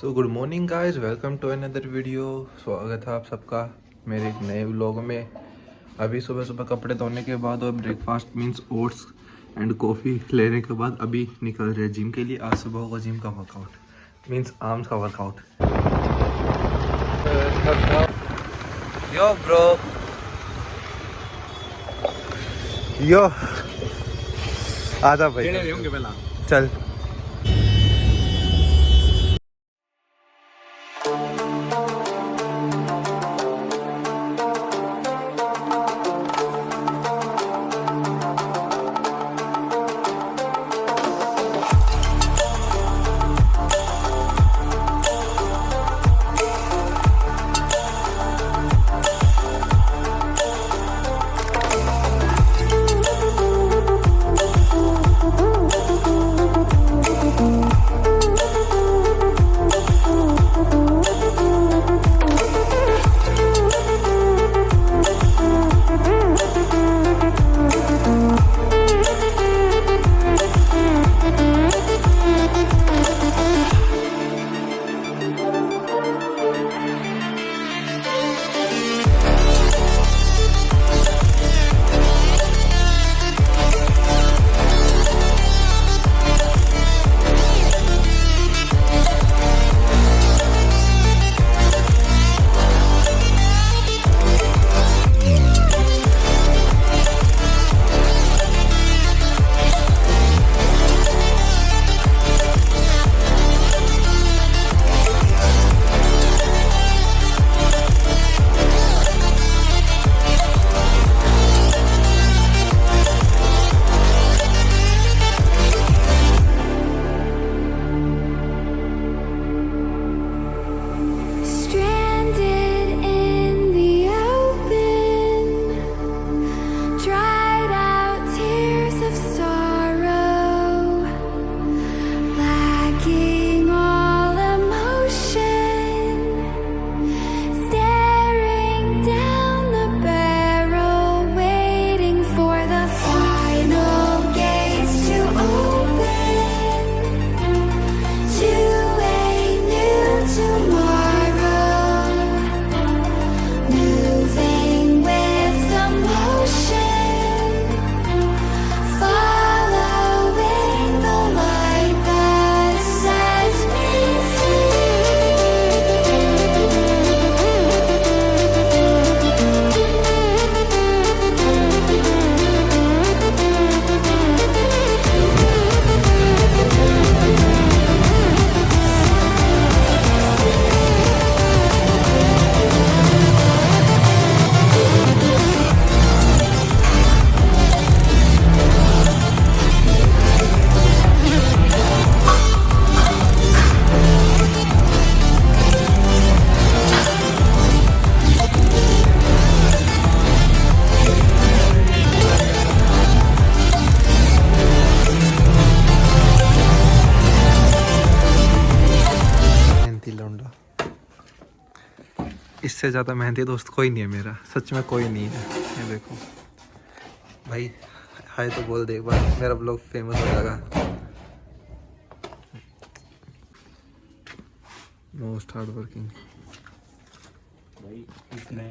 So good morning guys, welcome to another video. स्वागत है आप सबका मेरे एक नए व्लॉग में। अभी सुबह सुबह कपड़े धोने के बाद और breakfast means oats and coffee लेने के बाद अभी निकल रहे जिम के लिए। आज सुबह होगा जिम का वर्कआउट मींस आर्म्स का वर्कआउट। यो ब्रो, यो आजा भाई, चल। इससे ज़्यादा मेहनती दोस्त कोई नहीं है मेरा, सच में कोई नहीं है। ये देखो भाई, हाय तो बोल दे एक बार, मेरा ब्लॉग फेमस हो जाएगा। मोस्ट हार्ड वर्किंग भाई, इतने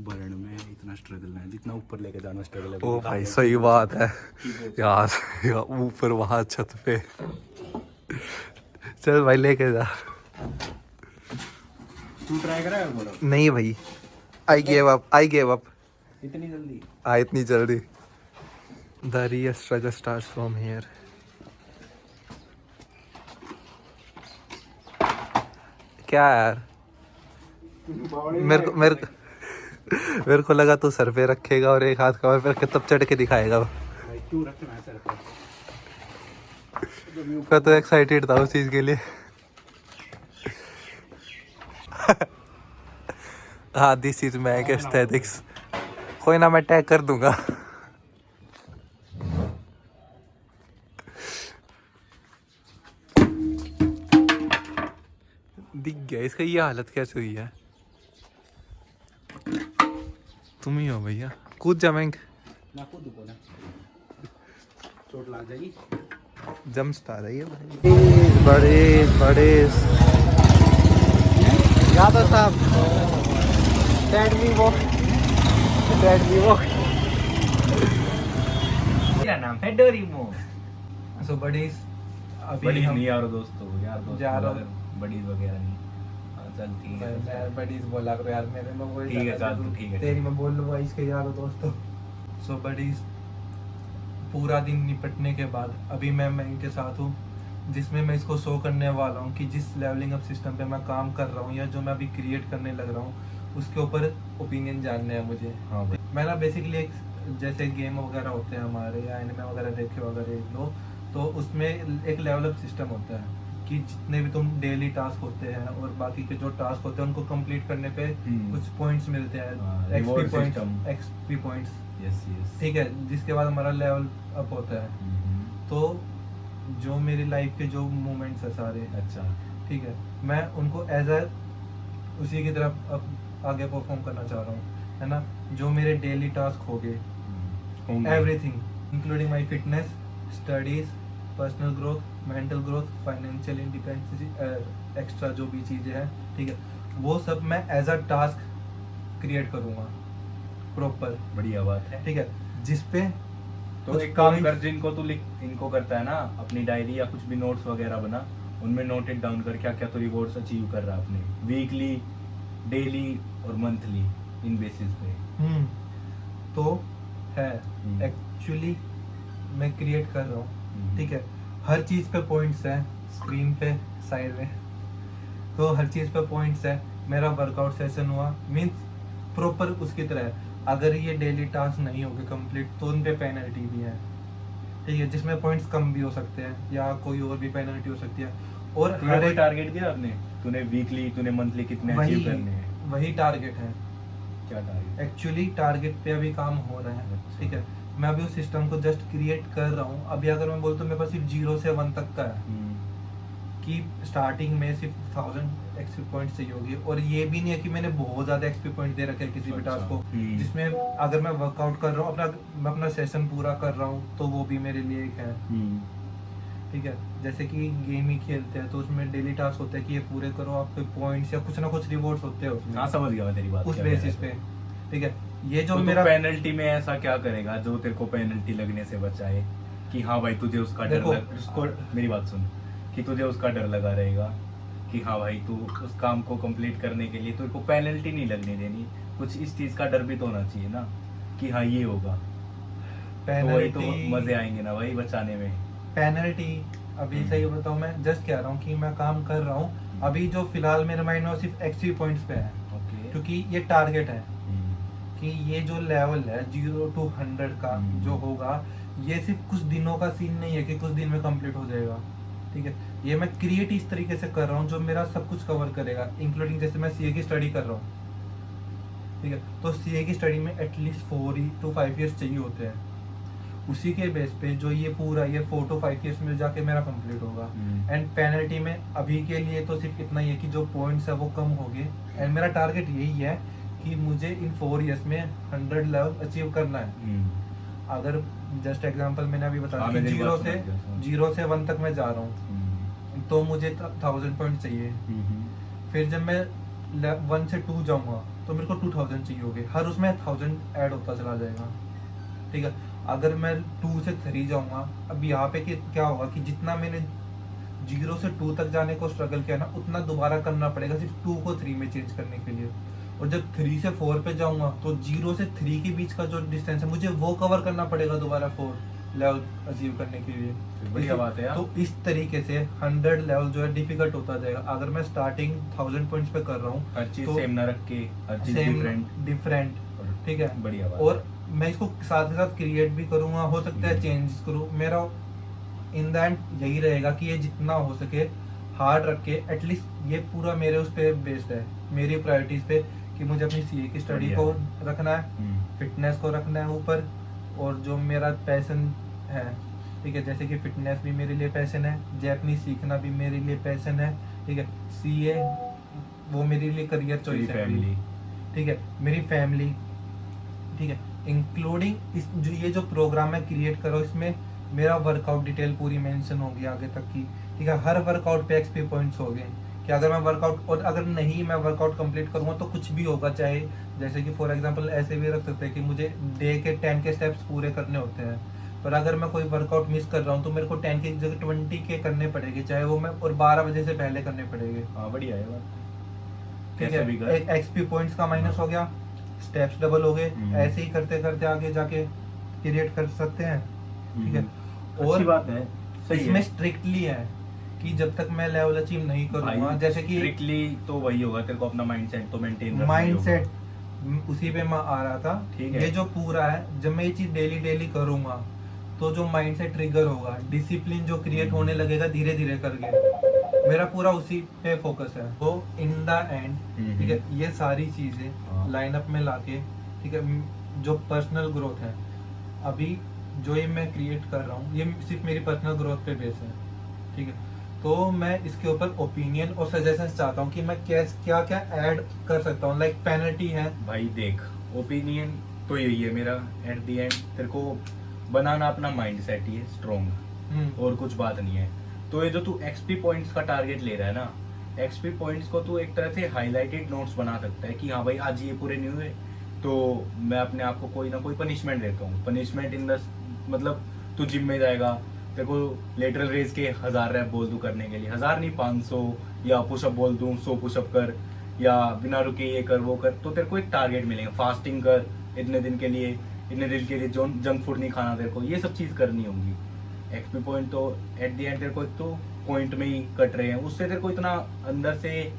बर्न में इतना स्ट्रगल है, जितना ऊपर लेके जाना स्ट्रगल है। ओ भाई सही बात है यार, ऊपर वहाँ छत पे। चल भाई लेके जा। तू ट्राई करा है? नहीं भाई, आई गेव अप। इतनी जल्दी? इतनी जल्दी। The real struggle starts from here. क्या यार, मेरे को लगा तू सर पे रखेगा और एक हाथ कमर पे रख के तब चढ़ के दिखाएगा। भाई क्यों रखना है सर पे? मैं तो एक्साइटेड था उस चीज के लिए। हाँ, दिस इज मैक एस्थेटिक्स। कोई ना, मैं टैग कर दूंगा। दिख गया इसका, ये हालत कैसे हुई है। तुम ही हो भैया, कूद जा बैंक। ना कूद को ना, चोट लग जाएगी। जम्स आ रही है भाई, बड़े बड़े यादव साहब डेड वी वॉक मेरा नाम है डोरेमोन। सो बडीज अभी बड़ी हम नहीं यार दोस्तों जा रहा अगर बड़ी वगैरह नहीं। हाँ, चल ठीक है। मैं बडीज बोला करो यार मेरे में वही ठीक है, चला चल, तू ठीक है, तेरी ठीक है। मैं बोल लूँगा इसके यार दोस्तों। सो बडीज पूरा दिन निपटने के बाद अभी मैं इनके साथ हूँ जिसमें मैं इसको शो करने वाला हूँ कि जिस लेवलिंग अप सिस्टम पे मैं काम कर रहा हूँ या जो मैं अभी क्रिएट करने लग रहा हूँ उसके ऊपर ओपिनियन जानने हैं मुझे। हाँ भाई। मैं ना बेसिकली एक जैसे गेम वगैरह होते हैं हमारे या एनिमे वगैरह देखे वगैरह लो तो उसमें एक लेवल अप सिस्टम होता है कि जितने भी तुम डेली टास्क होते हैं और बाकी के जो टास्क होते हैं उनको कंप्लीट करने पे कुछ पॉइंट्स मिलते हैं, हाँ, XP reward points system। XP points yes ठीक है, जिसके बाद हमारा लेवल अप होता है। तो जो मेरी लाइफ के जो मोमेंट्स है सारे अच्छा। ठीक है मैं उनको एज अ उसी की तरफ अब आगे परफॉर्म करना चाह रहा हूँ है ना। जो मेरे डेली टास्क हो गए everything including my fitness, studies, personal growth, mental growth, financial independence, extra जो भी चीज़ें हैं ठीक है वो सब मैं एज अ टास्क क्रिएट करूँगा प्रॉपर बढ़िया बात है। ठीक है जिसपे तो कुछ एक काम points- कर, जिनको तू लिख इनको करता है ना अपनी डायरी या कुछ भी नोट्स वगैरह बना, उनमें नोटेड डाउन कर क्या क्या तो रिवॉर्ड्स अचीव कर रहा है अपने वीकली, डेली और मंथली इन बेसिस पे। तो है हम्म। एक्चुअली मैं क्रिएट कर रहा हूँ हम्म। ठीक है हर चीज़ पे पॉइंट्स हैं स्क्रीन पे साइड में, तो हर चीज़ पे पॉइंट्स है। मेरा वर्कआउट सेशन हुआ मीन्स प्रॉपर उसकी तरह है। अगर ये डेली टास्क नहीं होगे कंप्लीट तो उन पे पेनल्टी भी है ठीक है जिसमें पॉइंट्स कम भी हो सकते हैं या कोई और भी पेनल्टी हो सकती है। और तूने हर कोई एक टारगेट दिया आपने? तूने वीकली, तूने मंथली कितने अचीव करने हैं? वही टारगेट है क्या टारगेट? एक्चुअली टारगेट पे अभी काम हो रहा है अच्छा। ठीक है। मैं अभी उस सिस्टम को जस्ट क्रिएट कर रहा हूँ। अभी अगर मैं बोलूँ तो मेरे पास सिर्फ 0 से 1 तक का है कि स्टार्टिंग में सिर्फ 1000 एक्सपी पॉइंट चाहिए होगी। और ये भी नहीं है कि मैंने बहुत ज़्यादा एक्सपी पॉइंट दे रखे हैं किसी भी अच्छा। टास्क को जिसमें अगर मैं वर्कआउट कर रहा हूँ मैं अपना सेशन पूरा कर रहा हूँ तो वो भी मेरे लिए एक है ठीक है। जैसे कि गेम ही खेलते हैं तो उसमें डेली टास्क होता है कि ये पूरे करो, आपके पॉइंट्स या कुछ ना कुछ रिवॉर्ड्स होते हैं उसमें। हाँ, समझ गया मैं तेरी बात। उस क्या बेसिस कह पे रहा है ठीक है। ये जो तो मेरा पेनल्टी में ऐसा क्या करेगा जो तेरे को पेनल्टी लगने से बचाए कि हाँ भाई तुझे उसका डर देखो, उसको मेरी बात सुन कि तुझे उसका डर लगा रहेगा कि हाँ भाई तू उस काम को कंप्लीट करने के लिए तेरे को पेनल्टी नहीं लगने देनी, कुछ इस चीज का डर भी तो होना चाहिए ना कि हाँ ये होगा तो वही तो मजे आएंगे ना भाई बचाने में। पेनल्टी अभी सही बताऊं मैं जस्ट कह रहा हूँ कि मैं काम कर रहा हूँ। अभी जो फिलहाल मेरे माइंड में वो सिर्फ एक्सपी पॉइंट्स पे है ओके। क्योंकि ये टारगेट है कि ये जो लेवल है 0 to 100 का जो होगा ये सिर्फ कुछ दिनों का सीन नहीं है कि कुछ दिन में कंप्लीट हो जाएगा ठीक है। ये मैं क्रिएट इस तरीके से कर रहा हूँ जो मेरा सब कुछ कवर करेगा इंक्लूडिंग जैसे मैं सीए की स्टडी कर रहा हूँ ठीक है। तो सीए की स्टडी में एटलीस्ट 4 to 5 years चाहिए होते हैं। उसी के बेस पे जो ये पूरा ये 4 to 5 years में जाके मेरा कंप्लीट होगा। एंड पेनल्टी में अभी के लिए तो सिर्फ इतना ही है कि जो पॉइंट्स है वो कम हो गए। एंड मेरा टारगेट यही है कि मुझे इन 4 years में 100 लेवल अचीव करना है। अगर जस्ट एग्जांपल मैंने अभी बताया कि जीरो से 1 तक मैं जा रहा हूँ तो मुझे 1000 पॉइंट चाहिए। फिर जब मैं 1 से 2 जाऊंगा तो मेरे को 2000 चाहिए होंगे। हर उसमें 1000 ऐड होता चला जाएगा ठीक है। अगर मैं 2 से 3 जाऊंगा अब यहाँ पे क्या होगा कि जितना मैंने 0 से 2 तक जाने को स्ट्रगल किया ना उतना दोबारा करना पड़ेगा सिर्फ 2 को 3 में चेंज करने के लिए। और जब 3 से 4 पे जाऊंगा तो 0 से 3 के बीच का जो डिस्टेंस है मुझे वो कवर करना पड़ेगा दोबारा 4 लेवल अचीव करने के लिए। बढ़िया बात है यार। तो इस तरीके से 100 लेवल जो है डिफिकल्ट होता जाएगा। अगर मैं स्टार्टिंग 1000 पॉइंट्स पे कर रहा हूँ हर चीज तो सेम ना रख के हर चीज डिफरेंट ठीक है। बढ़िया बात और मैं इसको साथ के साथ क्रिएट भी करूंगा, हो सकता है चेंजेस करूँ। मेरा इन द एंड यही रहेगा कि ये जितना हो सके हार्ड रख के एटलीस्ट ये पूरा मेरे उस पे बेस्ड है मेरी प्रायोरिटीज पे कि मुझे अपनी सीए की स्टडी को रखना है, फिटनेस को रखना है ऊपर। और जो मेरा पैशन है ठीक है जैसे कि फिटनेस भी मेरे लिए पैशन है, जैपनीज सीखना भी मेरे लिए पैशन है ठीक है। सीए वो मेरे लिए करियर चॉइस है ठीक है। मेरी फैमिली ठीक है इंक्लूडिंग इस जो ये जो प्रोग्राम मैं क्रिएट कर रहा हूँ इसमें मेरा वर्कआउट डिटेल पूरी मेंशन होगी आगे तक की ठीक है। हर वर्कआउट पे एक्सपी पॉइंट्स हो गए कि अगर मैं वर्कआउट, और अगर नहीं मैं वर्कआउट कंप्लीट करूँगा तो कुछ भी होगा, चाहे जैसे कि फॉर एग्जांपल ऐसे भी रख सकते हैं कि मुझे डे के 10 के स्टेप्स पूरे करने होते हैं, पर अगर मैं कोई वर्कआउट मिस कर रहा हूँ तो मेरे को 10 की जगह 20 के करने पड़ेंगे, चाहे वो मैं और 12 बजे से पहले करने पड़ेंगे। हाँ बढ़िया है बात। ठीक कैसे भी कर। है, एक एक्सपी पॉइंट्स का माइनस हो गया, स्टेप्स डबल हो गए, ऐसे ही करते करते आगे जाके क्रिएट कर सकते हैं। ठीक है, अच्छी बात है, सही इसमें है। स्ट्रिक्टली है कि जब तक मैं लेवल अचीव नहीं करूंगा, भाई जैसे कि स्ट्रिक्टली तो वही होगा, तेरे को अपना माइंडसेट तो मेंटेन रखना ही माइंडसेट, होगा। उसी पे मैं आ रहा था। ठीक है। ये जो पूरा है, जब मैं ये चीज डेली डेली करूंगा तो जो माइंडसेट ट्रिगर होगा, डिसिप्लिन जो क्रिएट होने लगेगा धीरे धीरे करके, मेरा पूरा उसी पे फोकस है। तो इन द एंड, ठीक है, ये सारी हाँ। चीजें लाइनअप में लाके, ठीक है, जो पर्सनल ग्रोथ है अभी जो ये मैं क्रिएट कर रहा हूँ, ये सिर्फ मेरी पर्सनल ग्रोथ पे बेस है। ठीक है, तो मैं इसके ऊपर ओपिनियन और सजेशंस चाहता हूँ कि मैं क्या क्या ऐड कर सकता हूँ, लाइक पेनल्टी है। भाई देख, ओपिनियन तो यही है मेरा, एट द एंड तेरे को बनाना अपना माइंडसेट ही है स्ट्रॉन्ग, और कुछ बात नहीं है। तो ये जो तू एक्सपी पॉइंट्स का टारगेट ले रहा है ना, एक्सपी पॉइंट्स को तू एक तरह से हाईलाइटेड नोट्स बना सकता है कि हाँ भाई आज ये पूरे नहीं हुए तो मैं अपने आप को कोई ना कोई पनिशमेंट देता हूँ। पनिशमेंट इन द मतलब तू जिम में जाएगा, तेरे को लेटरल रेज के 1000 रैप बोल दूं करने के लिए, 1000 नहीं 500, या पुशअप बोल दूं 100 पुशअप कर, या बिना रुके ये कर वो कर, तो तेरे को एक टारगेट मिलेगा। फास्टिंग कर इतने दिन के लिए, इतने दिन के लिए जो जंक फूड नहीं खाना, तेरे को ये सब चीज करनी होगी। एक्सपी पॉइंट तो एट द एंड तेरे को एक तो पॉइंट में ही कट रहे हैं, उससे तेरे को इतना अंदर से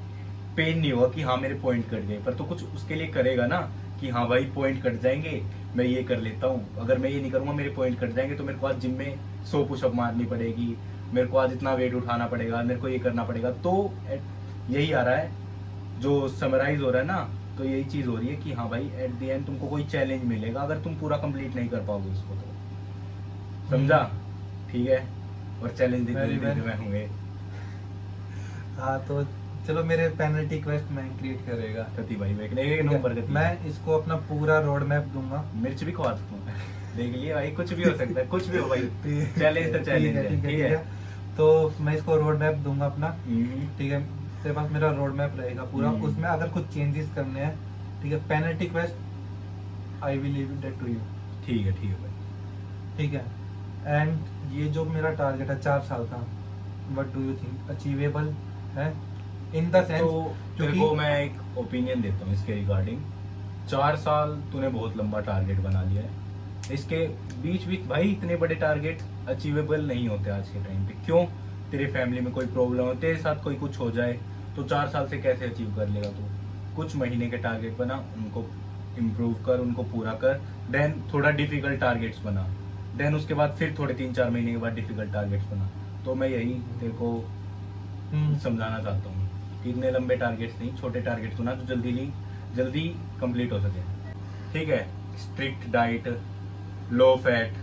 पेन नहीं होगा कि हाँ मेरे पॉइंट कट गए, पर तो कुछ उसके लिए करेगा ना कि हाँ भाई पॉइंट कट जाएंगे, मैं ये कर लेता हूँ, अगर मैं ये नहीं करूंगा मेरे पॉइंट कट जाएंगे, तो मेरे को आज जिम में 100 पुशअप मारनी पड़ेगी, मेरे को आज इतना वेट उठाना पड़ेगा, मेरे को ये करना पड़ेगा। तो यही आ रहा है जो समराइज हो रहा है ना, तो यही चीज हो रही है कि हाँ भाई एट द एंड तुमको कोई चैलेंज मिलेगा अगर तुम पूरा कंप्लीट नहीं कर पाओगे उसको, तो समझा? ठीक है, और चैलेंज Very well. में होंगे। हाँ, तो चलो मेरे पेनल्टी क्वेस्ट मैं क्रिएट करेगा। कति भाई एक नंबर कति। मैं इसको अपना पूरा रोड मैप दूंगा। मिर्च भी खवा सकता हूँ। देख लिए भाई, कुछ भी हो सकता है, कुछ भी हो भाई, चैलेंज तो चैलेंज है। ठीक है, तो मैं इसको रोड मैप दूंगा अपना। ठीक है, तेरे पास मेरा रोड मैप रहेगा पूरा, उसमें अगर कुछ चेंजेस करने हैं, ठीक है, penalty quest I will leave it to you. ठीक है भाई। ठीक है, एंड ये जो मेरा टारगेट है 4 साल का, what do you think achievable है इन द सेंस? तो तेरे को मैं एक ओपिनियन देता हूँ इसके रिगार्डिंग। 4 साल तूने बहुत लंबा टारगेट बना लिया है, इसके बीच बीच भाई इतने बड़े टारगेट अचीवेबल नहीं होते आज के टाइम पे। क्यों? तेरे फैमिली में कोई प्रॉब्लम हो, तेरे साथ कोई कुछ हो जाए, तो 4 साल से कैसे अचीव कर लेगा तू? कुछ महीने के टारगेट बना, उनको इम्प्रूव कर, उनको पूरा कर, देन थोड़ा डिफिकल्ट टारगेट्स बना, देन उसके बाद फिर थोड़े 3-4 महीने के बाद डिफिकल्ट टारगेट्स बना। तो मैं यही तेरे को समझाना चाहता हूँ कि इतने लंबे टारगेट्स नहीं, छोटे टारगेट्स बना तो जल्दी कंप्लीट हो सके। ठीक है, strict diet, low fat,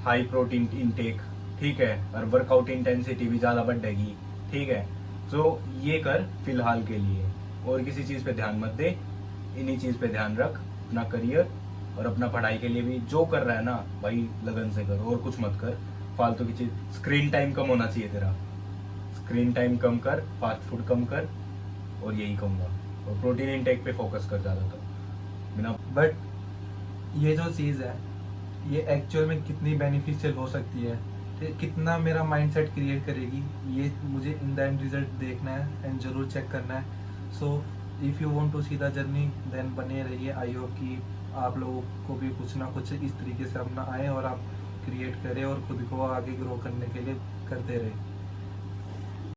high protein intake, ठीक है, और वर्कआउट इंटेंसिटी भी ज़्यादा बढ़ेगी। ठीक है, तो ये कर फिलहाल के लिए, और किसी चीज़ पे ध्यान मत दे, इन्हीं चीज़ पे ध्यान रख, अपना करियर और अपना पढ़ाई के लिए भी जो कर रहा है ना भाई लगन से कर, और कुछ मत कर फालतू की चीज़। स्क्रीन टाइम कम होना चाहिए तेरा, स्क्रीन टाइम कम कर, फास्ट फूड कम कर, और यही कहूँगा, और प्रोटीन इनटेक पे फोकस कर ज़्यादा तो बिना। बट ये जो चीज़ है ये एक्चुअल में कितनी बेनिफिशियल हो सकती है, कितना मेरा माइंडसेट क्रिएट करेगी, ये मुझे इन द एंड रिजल्ट देखना है एंड जरूर चेक करना है। So if you want to see the journey then बने रहिए। आई होप कि आप लोगों को भी कुछ ना कुछ इस तरीके से अपना आए और आप क्रिएट करें और खुद को आगे ग्रो करने के लिए करते रहे।